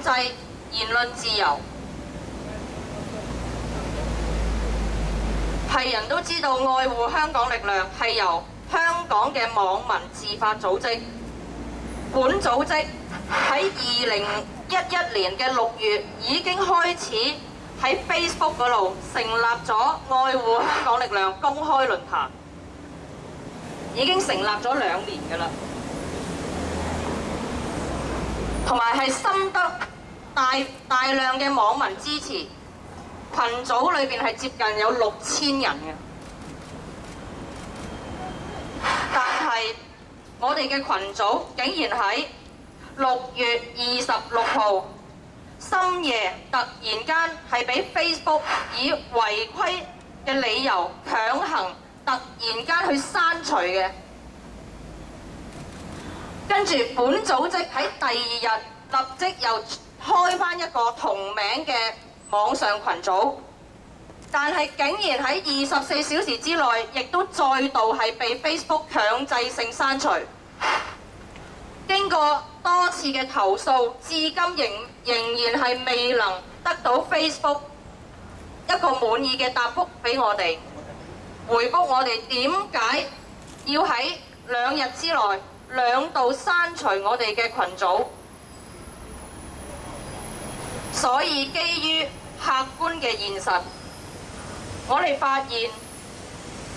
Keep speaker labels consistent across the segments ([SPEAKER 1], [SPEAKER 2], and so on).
[SPEAKER 1] 制言論自由。係人都知道，愛護香港力量係由香港嘅網民自發組織。本組織喺2011年嘅6月已經開始喺 Facebook 嗰度成立咗愛護香港力量公開論壇，已經成立咗2年㗎啦，同埋係深得大量嘅網民支持，群組裏邊係接近有6000人嘅。但係我哋嘅群組竟然喺6月26號深夜突然間係俾 Facebook 以違規嘅理由強行突然間去刪除嘅。跟住本組織喺第2日立即又開返一個同名嘅網上群組，但係竟然喺24小時之內，亦都再度係被 Facebook 強制性刪除。經過多次嘅投訴，至今仍然係未能得到 Facebook 一個滿意嘅答覆俾我哋，回覆我哋點解要喺2日之內2度刪除我哋嘅群組。所以基於客觀嘅現實，我哋發現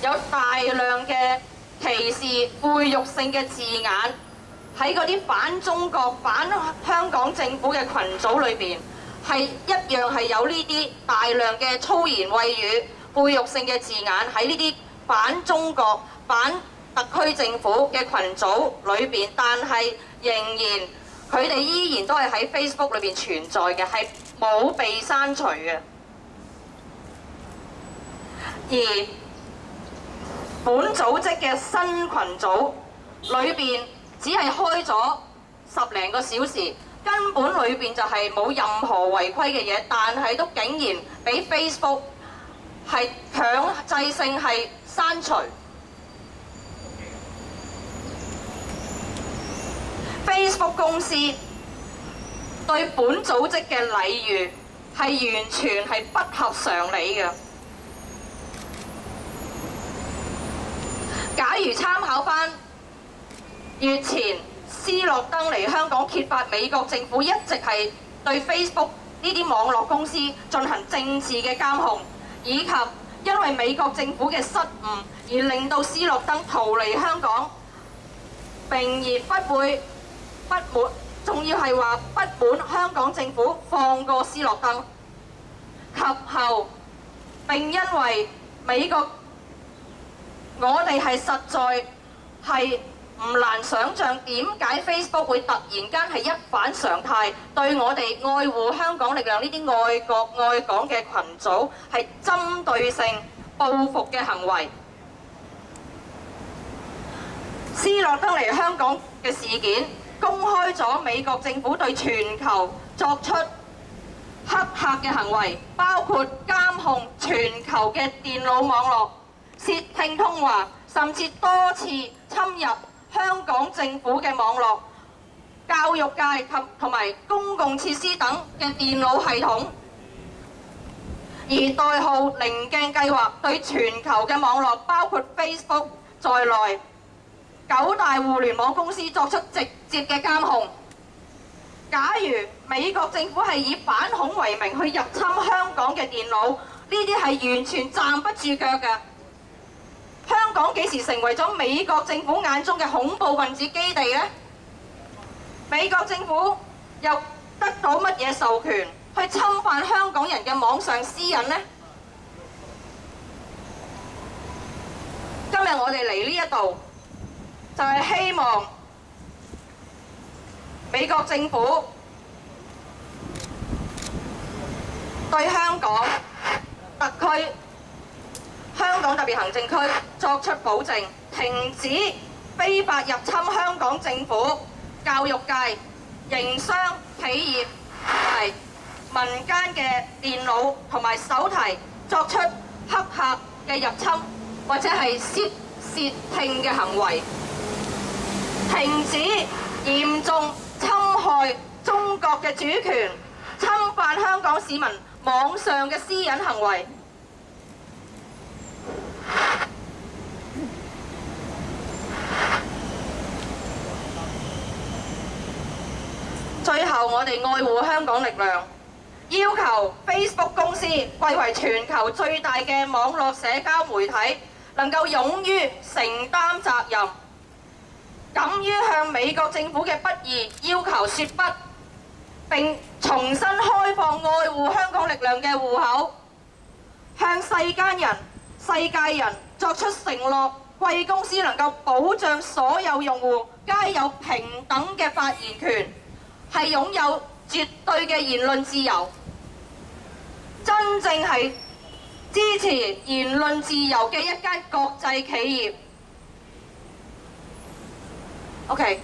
[SPEAKER 1] 有大量嘅歧視、侮辱性嘅字眼喺嗰啲反中國、反香港政府嘅群組裏邊，係一樣係有呢啲大量嘅粗言穢語、侮辱性嘅字眼喺呢啲反中國、反特區政府嘅群組裏邊，但係仍然佢哋依然都係喺 Facebook 裏邊存在嘅，係冇被刪除嘅。而本組織嘅新群組裏邊只係開咗10零個小時，根本裏邊就係冇任何違規嘅嘢，但係都竟然俾 Facebook 係強制性係刪除。Facebook 公司對本組織嘅禮遇係完全係不合常理嘅。假如參考返月前斯諾登嚟香港揭發美國政府一直係對 Facebook 呢啲網絡公司進行政治嘅監控，以及因為美國政府嘅失誤而令到斯諾登逃離香港，並而不滿，仲要係話不滿香港政府放過斯諾登，及後並因為美國，我哋係實在係唔難想像點解 Facebook 會突然間係一反常態，對我哋愛護香港力量呢啲愛國愛港嘅群組係針對性報復嘅行為。斯諾登嚟香港嘅事件公開咗美國政府對全球作出黑客嘅行為，包括監控全球嘅電腦網絡、竊聽通話，甚至多次侵入香港政府嘅網絡、教育界及同埋公共設施等嘅電腦系統。而代號稜鏡計劃對全球嘅網絡，包括 Facebook 在內9大互聯網公司作出直接嘅監控。假如美國政府係以反恐為名去入侵香港嘅電腦，呢啲係完全站不住腳嘅。香港幾時成為咗美國政府眼中嘅恐怖分子基地呢？美國政府又得到乜嘢授權去侵犯香港人嘅網上私隱呢？今日我哋嚟呢一度，就係希望美國政府對香港特區、香港特別行政區作出保證，停止非法入侵香港政府、教育界、營商企業同埋民間嘅電腦同埋手提作出黑客嘅入侵或者係竊聽嘅行為。停止嚴重侵害中國嘅主權，侵犯香港市民網上嘅私隱行為。最後，我哋愛護香港力量，要求 Facebook 公司貴為全球最大嘅網絡社交媒體，能夠勇於承擔責任，敢於向美國政府嘅不義要求說不，並重新開放愛護香港力量嘅戶口，向世界人作出承諾，貴公司能夠保障所有用戶皆有平等嘅發言權，係擁有絕對嘅言論自由，真正係支持言論自由嘅一間國際企業。OK。